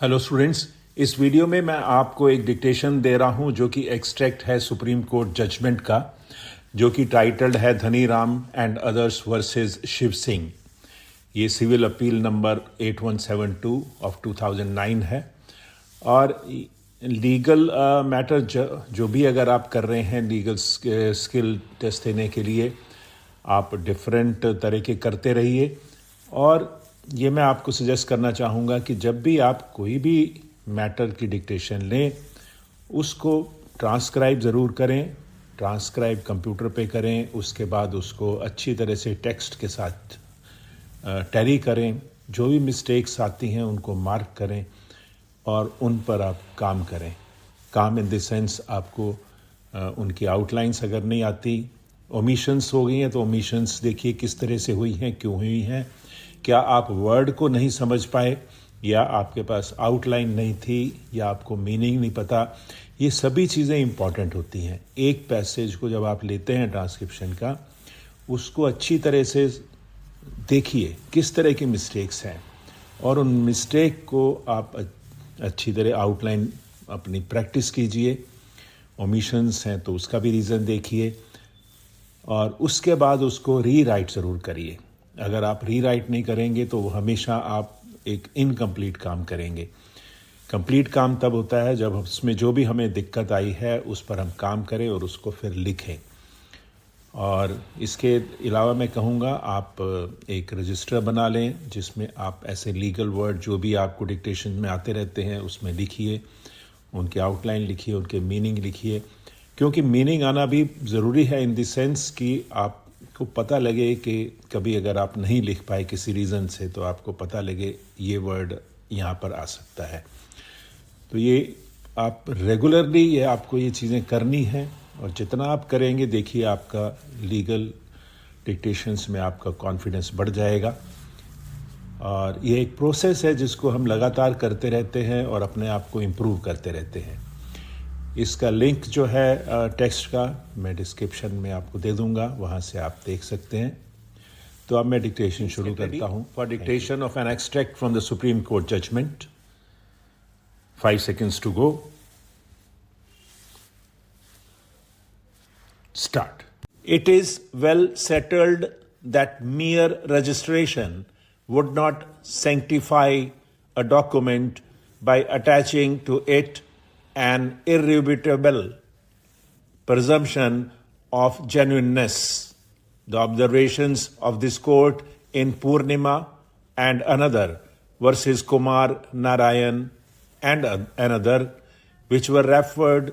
Hello students, इस video में मैं आपको एक डिक्टेशन दे रहा हूं जो कि एक्सट्रैक्ट है सुप्रीम कोर्ट जजमेंट का, जो कि टाइटल्ड है Dhani Ram and others versus Shiv Singh. ये सिविल अपील नंबर 8172 ऑफ 2009 है। और लीगल मैटर जो भी अगर आप कर रहे हैं लीगल स्किल टेस्ट देने के लिए, आप डिफरेंट तरह के करते रहिए। और ये मैं आपको सजेस्ट करना चाहूँगा कि जब भी आप कोई भी मैटर की डिक्टेशन लें, उसको ट्रांसक्राइब ज़रूर करें। ट्रांसक्राइब कंप्यूटर पे करें, उसके बाद उसको अच्छी तरह से टेक्स्ट के साथ टैली करें। जो भी मिस्टेक्स आती हैं उनको मार्क करें और उन पर आप काम करें। काम इन द सेंस आपको उनकी आउटलाइंस अगर नहीं आती, ओमिशंस हो गई हैं तो ओमिशंस देखिए किस तरह से हुई हैं, क्यों हुई हैं। क्या आप वर्ड को नहीं समझ पाए, या आपके पास आउटलाइन नहीं थी, या आपको मीनिंग नहीं पता। ये सभी चीज़ें इंपॉर्टेंट होती हैं। एक पैसेज को जब आप लेते हैं ट्रांसक्रिप्शन का, उसको अच्छी तरह से देखिए किस तरह की मिस्टेक्स हैं, और उन मिस्टेक को आप अच्छी तरह आउटलाइन अपनी प्रैक्टिस कीजिए। ओमिशंस हैं तो उसका भी रीज़न देखिए, और उसके बाद उसको रीराइट ज़रूर करिए। अगर आप रीराइट नहीं करेंगे तो हमेशा आप एक इनकम्प्लीट काम करेंगे। कंप्लीट काम तब होता है जब उसमें जो भी हमें दिक्कत आई है उस पर हम काम करें और उसको फिर लिखें। और इसके अलावा मैं कहूँगा आप एक रजिस्टर बना लें जिसमें आप ऐसे लीगल वर्ड जो भी आपको डिक्टेशन में आते रहते हैं उसमें लिखिए, उनके आउटलाइन लिखिए, उनके मीनिंग लिखिए। क्योंकि मीनिंग आना भी ज़रूरी है इन द सेंस कि आपको पता लगे कि कभी अगर आप नहीं लिख पाए किसी रीज़न से, तो आपको पता लगे ये वर्ड यहाँ पर आ सकता है। तो ये आप रेगुलरली ये आपको ये चीज़ें करनी हैं, और जितना आप करेंगे देखिए आपका लीगल डिक्टेशंस में आपका कॉन्फिडेंस बढ़ जाएगा। और ये एक प्रोसेस है जिसको हम लगातार करते रहते हैं और अपने आप को इम्प्रूव करते रहते हैं। इसका लिंक जो है टेक्स्ट का मैं डिस्क्रिप्शन में आपको दे दूंगा, वहाँ से आप देख सकते हैं। तो अब मैं डिक्टेशन शुरू करता हूँ। For dictation of an extract from the supreme court judgment, 5 seconds to go. Start. It is well settled that mere registration would not sanctify a document by attaching to it an irrefutable presumption of genuineness. The observations of this court in Purnima and another versus Kumar Narayan and another, which were referred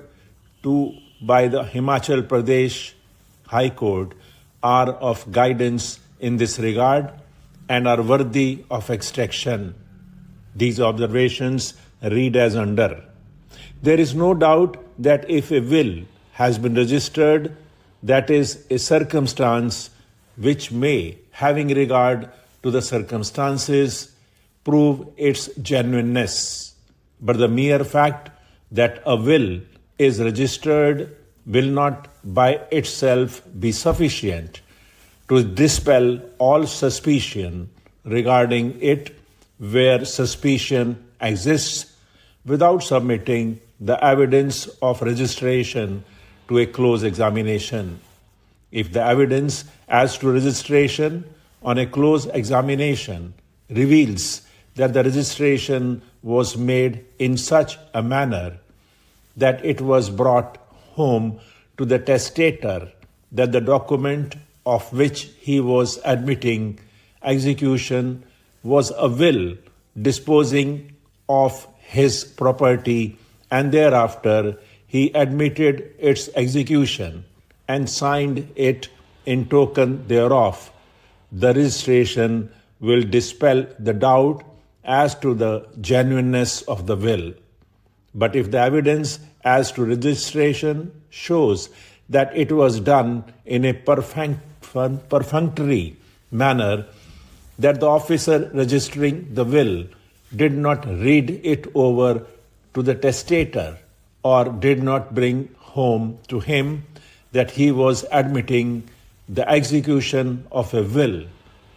to by the Himachal Pradesh High Court, are of guidance in this regard and are worthy of extraction. These observations read as under. There is no doubt that if a will has been registered, that is a circumstance which may, having regard to the circumstances, prove its genuineness. But the mere fact that a will is registered will not by itself be sufficient to dispel all suspicion regarding it where suspicion exists, without submitting the evidence of registration to a close examination. If the evidence as to registration on a close examination reveals that the registration was made in such a manner that it was brought home to the testator that the document of which he was admitting execution was a will disposing of his property, and thereafter he admitted its execution and signed it in token thereof, the registration will dispel the doubt as to the genuineness of the will. But if the evidence as to registration shows that it was done in a perfunctory manner, that the officer registering the will did not read it over to the testator, or did not bring home to him that he was admitting the execution of a will,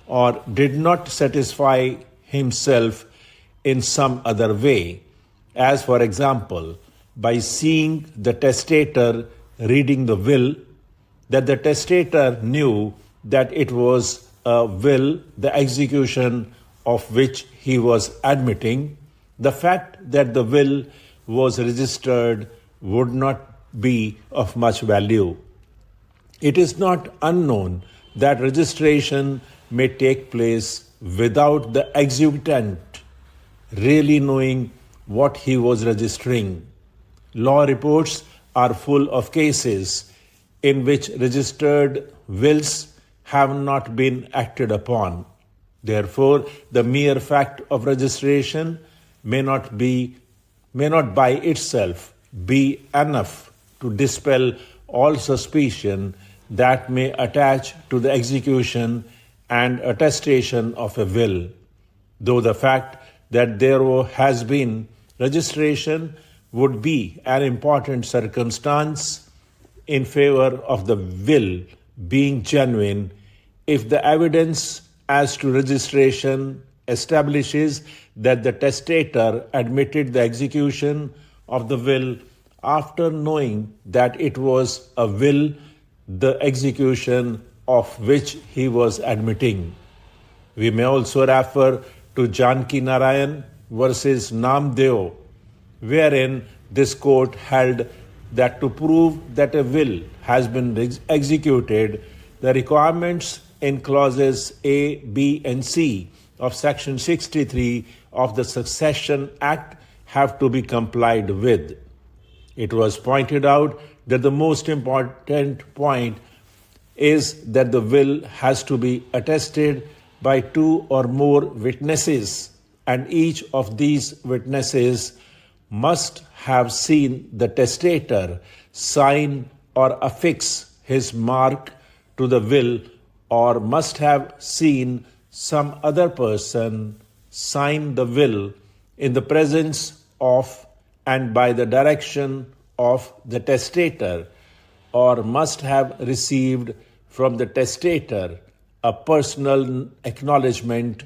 or did not satisfy himself in some other way, as for example, by seeing the testator reading the will, that the testator knew that it was a will, the execution of which he was admitting. The fact that the will was registered would not be of much value. It is not unknown that registration may take place without the executant really knowing what he was registering. Law reports are full of cases in which registered wills have not been acted upon. Therefore, the mere fact of registration may not by itself be enough to dispel all suspicion that may attach to the execution and attestation of a will, though the fact that there has been registration would be an important circumstance in favor of the will being genuine if the evidence as to registration establishes that the testator admitted the execution of the will after knowing that it was a will, the execution of which he was admitting. We may also refer to Janki Narayan versus Namdeo, wherein this court held that to prove that a will has been executed, the requirements in clauses A, B, and C of Section 63 of the Succession Act have to be complied with. It was pointed out that the most important point is that the will has to be attested by two or more witnesses, and each of these witnesses must have seen the testator sign or affix his mark to the will, or must have seen some other person sign the will in the presence of and by the direction of the testator, or must have received from the testator a personal acknowledgement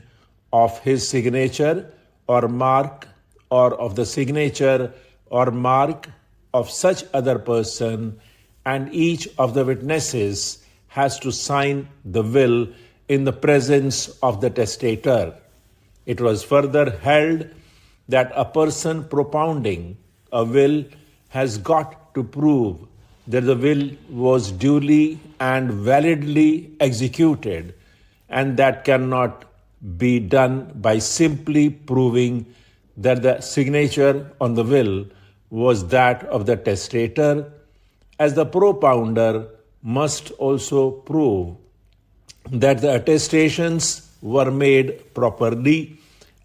of his signature or mark, or of the signature or mark of such other person, and each of the witnesses has to sign the will in the presence of the testator. It was further held that a person propounding a will has got to prove that the will was duly and validly executed, and that cannot be done by simply proving that the signature on the will was that of the testator, as the propounder must also prove that the attestations were made properly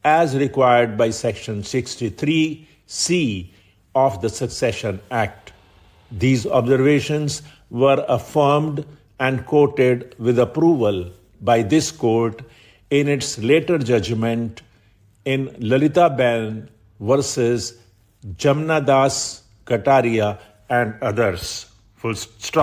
as required by Section 63C of the Succession Act. These observations were affirmed and quoted with approval by this court in its later judgment in Lalita Ben versus Jamna Das Kataria and others. Full stop.